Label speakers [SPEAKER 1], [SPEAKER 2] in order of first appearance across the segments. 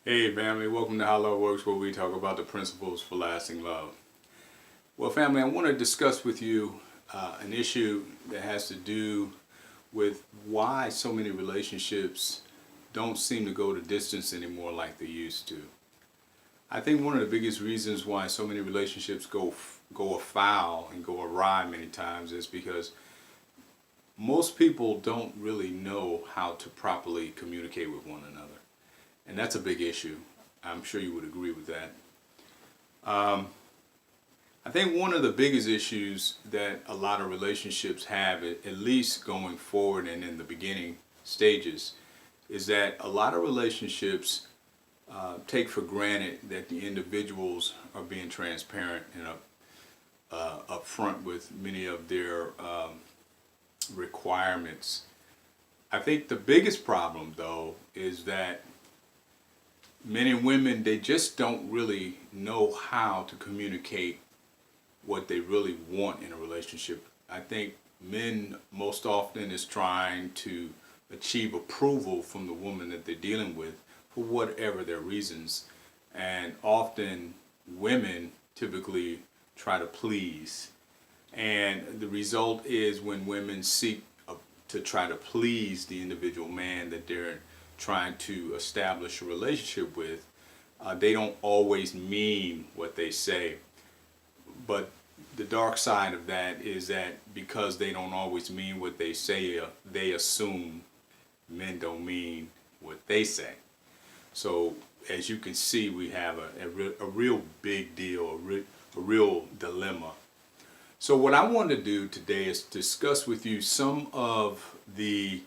[SPEAKER 1] Hey family, welcome to How Love Works, where we talk about the principles for lasting love. Well family, I want to discuss with you an issue that has to do with why so many relationships don't seem to go the distance anymore like they used to. I think one of the biggest reasons why so many relationships go afoul and go awry many times is because most people don't really know how to properly communicate with one another. And that's a big issue. I'm sure you would agree with that. I think one of the biggest issues that a lot of relationships have, at least going forward and in the beginning stages, is that a lot of relationships take for granted that the individuals are being transparent and upfront with many of their requirements. I think the biggest problem, though, is that men and women, they just don't really know how to communicate what they really want in a relationship. I think men most often is trying to achieve approval from the woman that they're dealing with for whatever their reasons. And often women typically try to please. And the result is when women seek to try to please the individual man that they're trying to establish a relationship with, they don't always mean what they say. But the dark side of that is that because they don't always mean what they say, they assume men don't mean what they say. So as you can see, we have a real big deal, a real dilemma. So what I want to do today is discuss with you some of the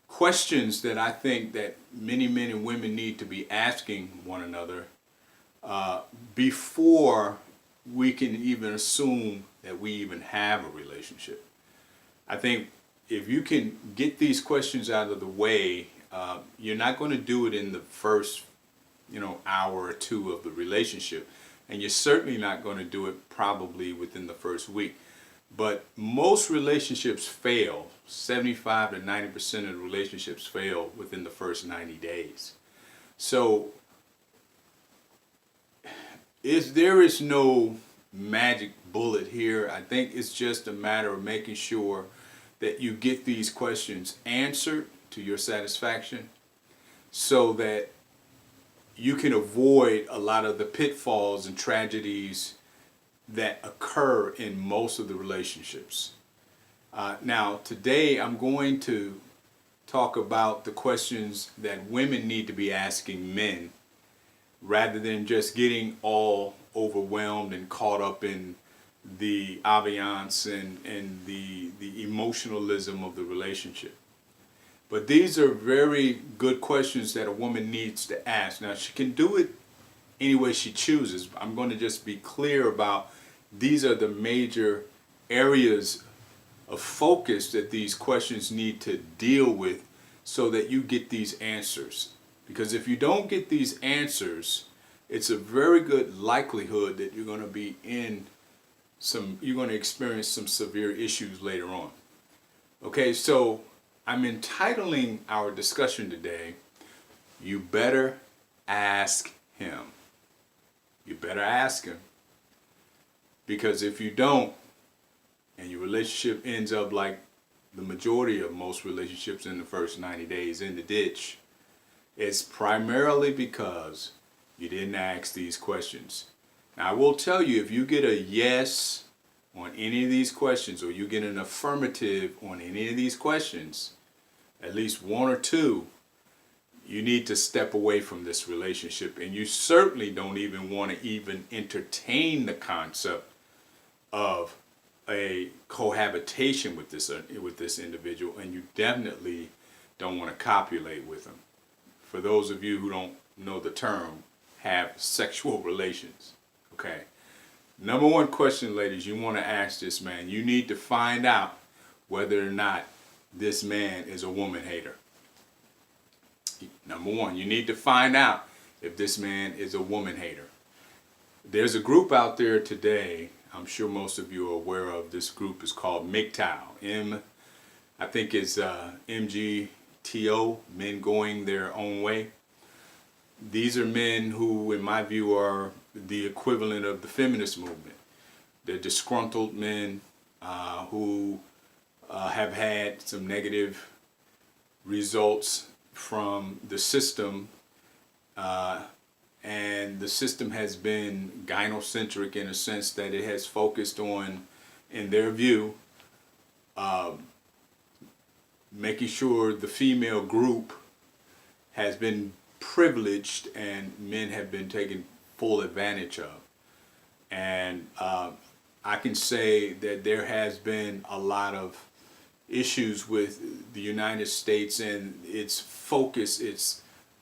[SPEAKER 1] questions that I think that many men and women need to be asking one another before we can even assume that we even have a relationship. I think if you can get these questions out of the way, you're not going to do it in the first, hour or two of the relationship, and you're certainly not going to do it probably within the first week. But most relationships fail. 75 to 90% of the relationships fail within the first 90 days. So there is no magic bullet here. I think it's just a matter of making sure that you get these questions answered to your satisfaction so that you can avoid a lot of the pitfalls and tragedies that occur in most of the relationships. Now, today I'm going to talk about the questions that women need to be asking men rather than just getting all overwhelmed and caught up in the ambiance and the emotionalism of the relationship. But these are very good questions that a woman needs to ask. Now, she can do it any way she chooses. I'm going to just be clear about these are the major areas of focus that these questions need to deal with so that you get these answers. Because if you don't get these answers, it's a very good likelihood that you're going to experience some severe issues later on. Okay, so I'm entitling our discussion today, You Better Ask Him. You better ask him. Because if you don't, and your relationship ends up like the majority of most relationships in the first 90 days in the ditch, it's primarily because you didn't ask these questions. Now, I will tell you, if you get a yes on any of these questions, or you get an affirmative on any of these questions, at least one or two, you need to step away from this relationship. And you certainly don't even want to even entertain the concept of a cohabitation with this individual, and you definitely don't want to copulate with them. For those of you who don't know the term, have sexual relations. Okay. Number one question, ladies, you want to ask this man. You need to find out whether or not this man is a woman hater. Number one, you need to find out if this man is a woman hater. There's a group out there today, I'm sure most of you are aware of. This group is called MGTOW. I think it's MGTO, Men Going Their Own Way. These are men who, in my view, are the equivalent of the feminist movement. They're disgruntled men who have had some negative results from the system, and the system has been gynocentric in a sense that it has focused on, in their view, making sure the female group has been privileged and men have been taken full advantage of. And I can say that there has been a lot of issues with the United States and its focus, its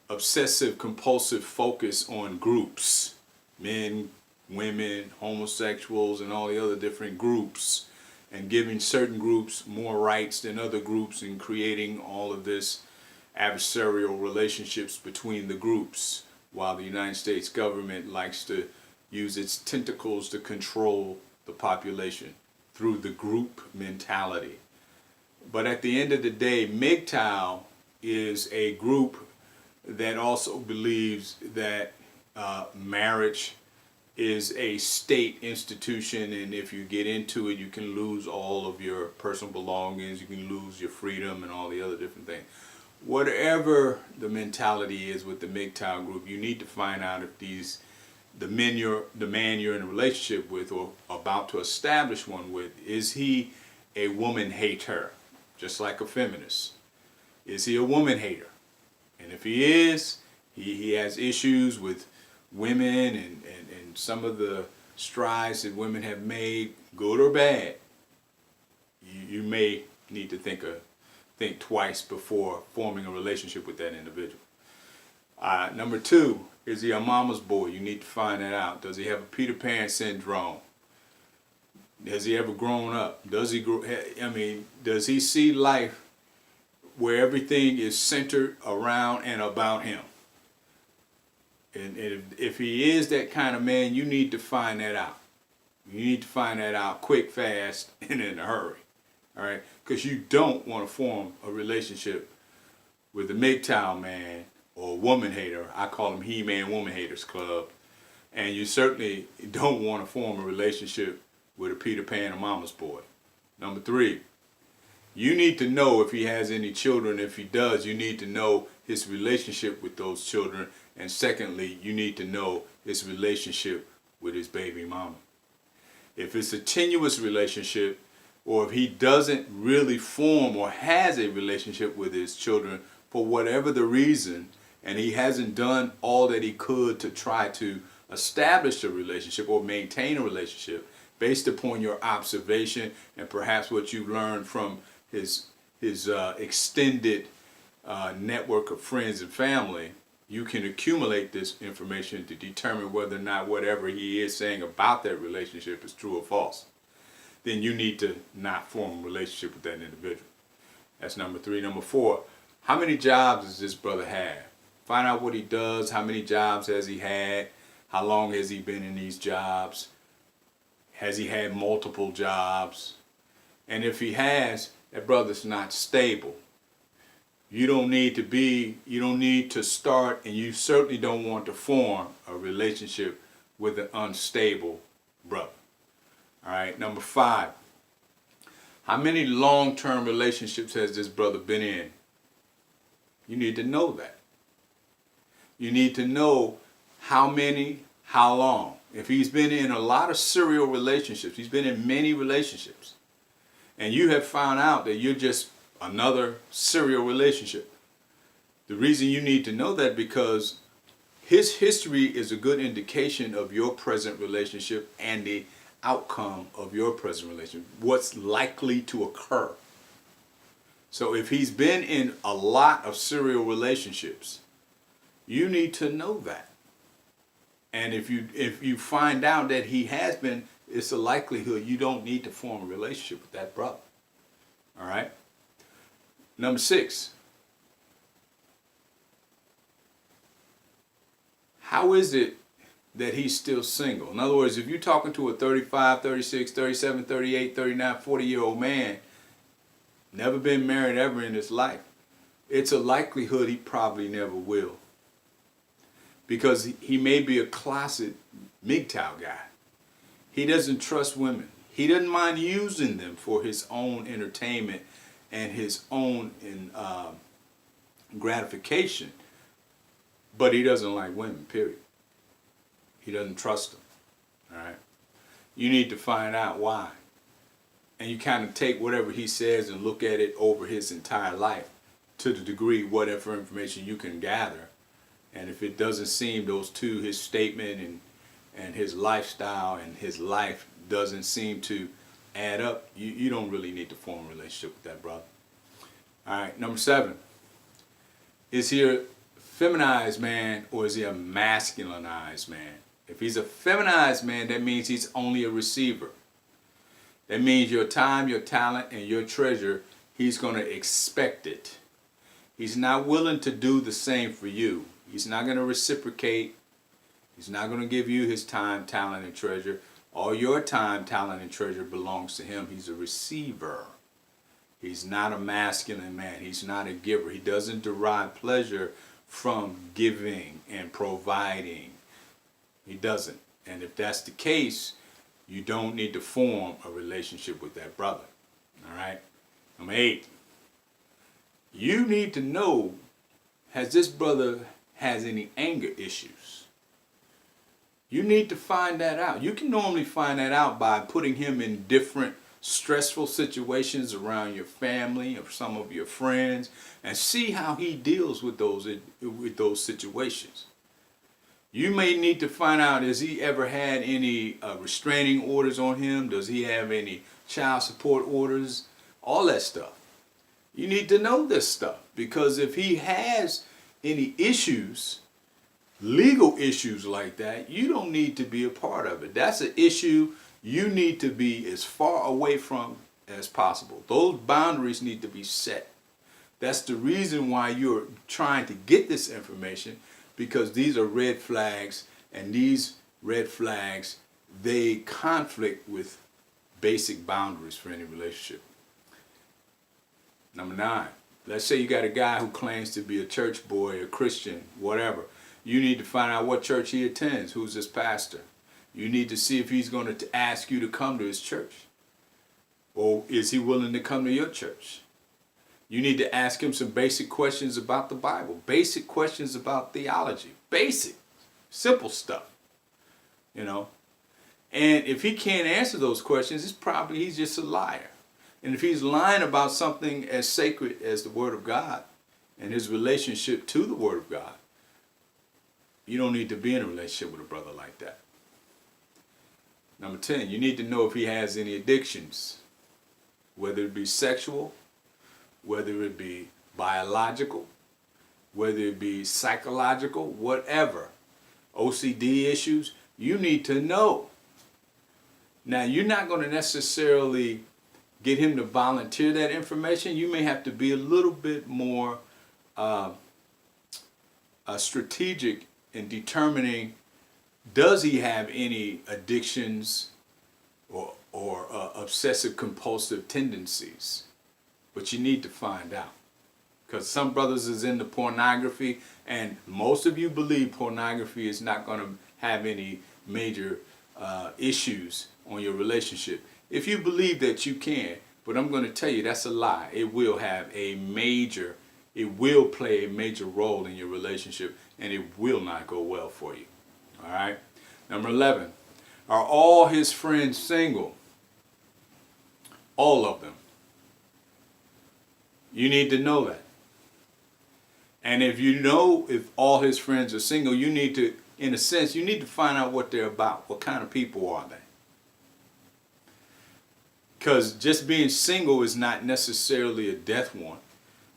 [SPEAKER 1] obsessive compulsive focus on groups, men, women, homosexuals, and all the other different groups, and giving certain groups more rights than other groups, and creating all of this adversarial relationships between the groups, while the United States government likes to use its tentacles to control the population through the group mentality. But at the end of the day, MGTOW is a group that also believes that marriage is a state institution, and if you get into it, you can lose all of your personal belongings, you can lose your freedom and all the other different things. Whatever the mentality is with the MGTOW group, you need to find out if the man you're in a relationship with or about to establish one with, is he a woman hater, just like a feminist? Is he a woman hater? And if he is, he has issues with women and some of the strides that women have made, good or bad. You may need to think twice before forming a relationship with that individual. Number two, is he a mama's boy? You need to find that out. Does he have a Peter Pan syndrome? Has he ever grown up? Does he see life where everything is centered around and about him? And if he is that kind of man, you need to find that out. You need to find that out quick, fast, and in a hurry. All right? Because you don't want to form a relationship with a MGTOW man or a woman hater. I call them He-Man Woman Haters Club. And you certainly don't want to form a relationship with a Peter Pan or mama's boy. Number three, you need to know if he has any children. If he does, you need to know his relationship with those children. And secondly, you need to know his relationship with his baby mama. If it's a tenuous relationship, or if he doesn't really form or has a relationship with his children for whatever the reason, and he hasn't done all that he could to try to establish a relationship or maintain a relationship based upon your observation and perhaps what you've learned from his extended network of friends and family, you can accumulate this information to determine whether or not whatever he is saying about that relationship is true or false. Then you need to not form a relationship with that individual. That's number three. Number four, how many jobs does this brother have? Find out what he does. How many jobs has he had? How long has he been in these jobs? Has he had multiple jobs? And if he has, that brother's not stable. You don't need to start, and you certainly don't want to form a relationship with an unstable brother. All right, number five, how many long-term relationships has this brother been in? You need to know that. You need to know how many, how long. If he's been in a lot of serial relationships, he's been in many relationships, and you have found out that you're just another serial relationship. The reason you need to know that because his history is a good indication of your present relationship and the outcome of your present relationship, what's likely to occur. So if he's been in a lot of serial relationships, you need to know that. And if you find out that he has been, it's a likelihood you don't need to form a relationship with that brother. All right? Number six, how is it that he's still single? In other words, if you're talking to a 35, 36, 37, 38, 39, 40-year-old man, never been married ever in his life, it's a likelihood he probably never will. because he may be a closet MGTOW guy. He doesn't trust women. He doesn't mind using them for his own entertainment and his own gratification, but he doesn't like women, period. He doesn't trust them, all right? You need to find out why. And you kind of take whatever he says and look at it over his entire life to the degree whatever information you can gather. And if it doesn't seem those two, his statement and his lifestyle and his life doesn't seem to add up, you don't really need to form a relationship with that brother. All right, number 7. Is he a feminized man or is he a masculinized man? If he's a feminized man, that means he's only a receiver. That means your time, your talent, and your treasure, he's going to expect it. He's not willing to do the same for you. He's not going to reciprocate. He's not going to give you his time, talent, and treasure. All your time, talent, and treasure belongs to him. He's a receiver. He's not a masculine man. He's not a giver. He doesn't derive pleasure from giving and providing. He doesn't. And if that's the case, you don't need to form a relationship with that brother. All right? Number 8. You need to know, has this brother has any anger issues? You need to find that out. You can normally find that out by putting him in different stressful situations around your family or some of your friends and see how he deals with those situations. You may need to find out, has he ever had any restraining orders on him? Does he have any child support orders? All that stuff. You need to know this stuff, because if he has any issues, legal issues like that, you don't need to be a part of it. That's an issue you need to be as far away from as possible. Those boundaries need to be set. That's the reason why you're trying to get this information, because these are red flags, and these red flags, they conflict with basic boundaries for any relationship. Number 9, let's say you got a guy who claims to be a church boy, a Christian, whatever. You need to find out what church he attends, who's his pastor. You need to see if he's going to ask you to come to his church. Or is he willing to come to your church? You need to ask him some basic questions about the Bible, basic questions about theology, basic, simple stuff, you know. And if he can't answer those questions, it's probably he's just a liar. And if he's lying about something as sacred as the Word of God and his relationship to the Word of God, you don't need to be in a relationship with a brother like that. Number 10, you need to know if he has any addictions, whether it be sexual, whether it be biological, whether it be psychological, whatever, OCD issues, you need to know. Now, you're not going to necessarily get him to volunteer that information. You may have to be a little bit more strategic in determining, does he have any addictions or obsessive compulsive tendencies? But you need to find out, because some brothers is into pornography, and most of you believe pornography is not going to have any major issues on your relationship. If you believe that, you can, but I'm going to tell you that's a lie. It will play a major role in your relationship, and it will not go well for you. All right. Number 11, are all his friends single? All of them. You need to know that. And if you know if all his friends are single, you need to, in a sense, you need to find out what they're about. What kind of people are they? Because just being single is not necessarily a death warrant,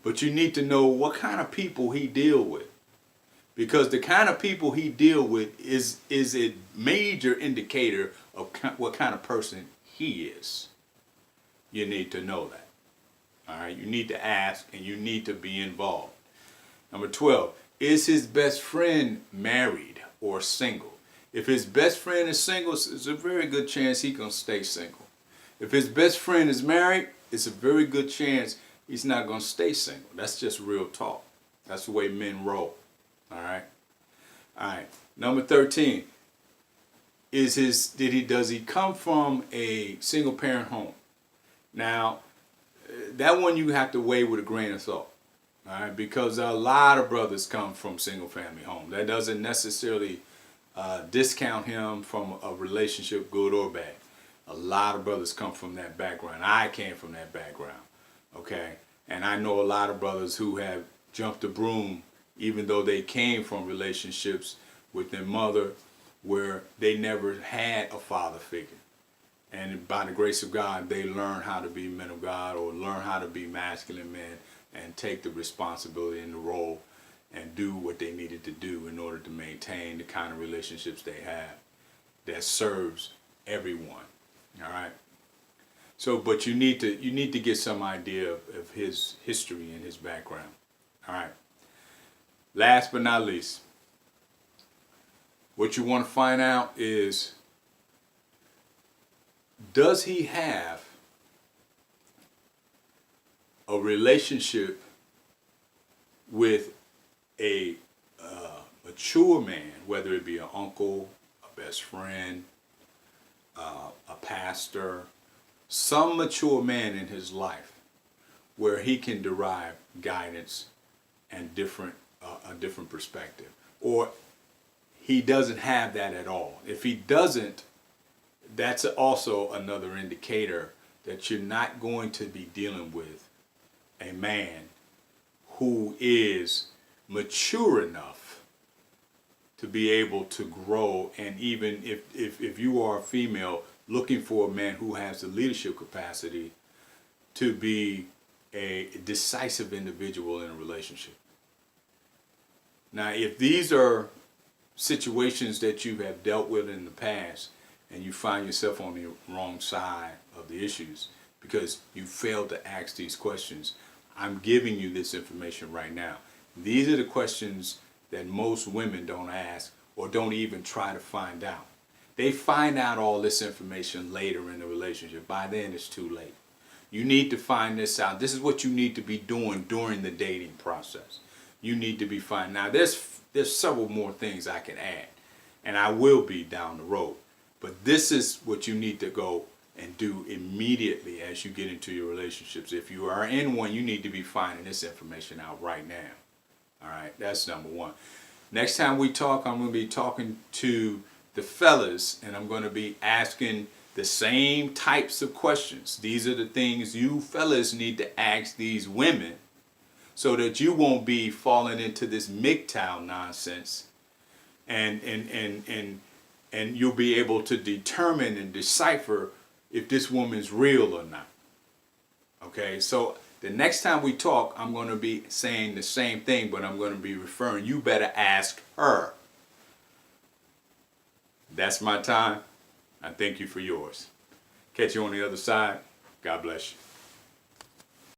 [SPEAKER 1] but you need to know what kind of people he deal with. Because the kind of people he deal with is a major indicator of what kind of person he is. You need to know that. All right, you need to ask, and you need to be involved. Number 12, is his best friend married or single? If his best friend is single, it's a very good chance he's going to stay single. If his best friend is married, it's a very good chance he's not going to stay single. That's just real talk. That's the way men roll. All right. All right. Number 13, does he come from a single parent home? Now, that one you have to weigh with a grain of salt. All right, because a lot of brothers come from single family homes. That doesn't necessarily discount him from a relationship, good or bad. A lot of brothers come from that background. I came from that background, okay? And I know a lot of brothers who have jumped the broom, even though they came from relationships with their mother where they never had a father figure. And by the grace of God, they learn how to be men of God, or learn how to be masculine men, and take the responsibility and the role and do what they needed to do in order to maintain the kind of relationships they have that serves everyone. All right. So, but you need to get some idea of his history and his background. All right. Last but not least, what you want to find out is, does he have a relationship with a mature man, whether it be an uncle, a best friend, a pastor, some mature man in his life where he can derive guidance and a different perspective? Or he doesn't have that at all. If he doesn't, that's also another indicator that you're not going to be dealing with a man who is mature enough to be able to grow. And even if you are a female looking for a man who has the leadership capacity to be a decisive individual in a relationship. Now, if these are situations that you have dealt with in the past, and you find yourself on the wrong side of the issues because you failed to ask these questions, I'm giving you this information right now. These are the questions that most women don't ask or don't even try to find out. They find out all this information later in the relationship. By then, it's too late. You need to find this out. This is what you need to be doing during the dating process. You need to be finding. Now, there's several more things I can add, and I will be down the road. But this is what you need to go and do immediately as you get into your relationships. If you are in one, you need to be finding this information out right now. All right, that's number one. Next time we talk, I'm going to be talking to the fellas, and I'm going to be asking the same types of questions. These are the things you fellas need to ask these women so that you won't be falling into this MGTOW nonsense, and you'll be able to determine and decipher if this woman's real or not. Okay, so the next time we talk, I'm going to be saying the same thing, but I'm going to be referring, you better ask her. That's my time. I thank you for yours. Catch you on the other side. God bless you.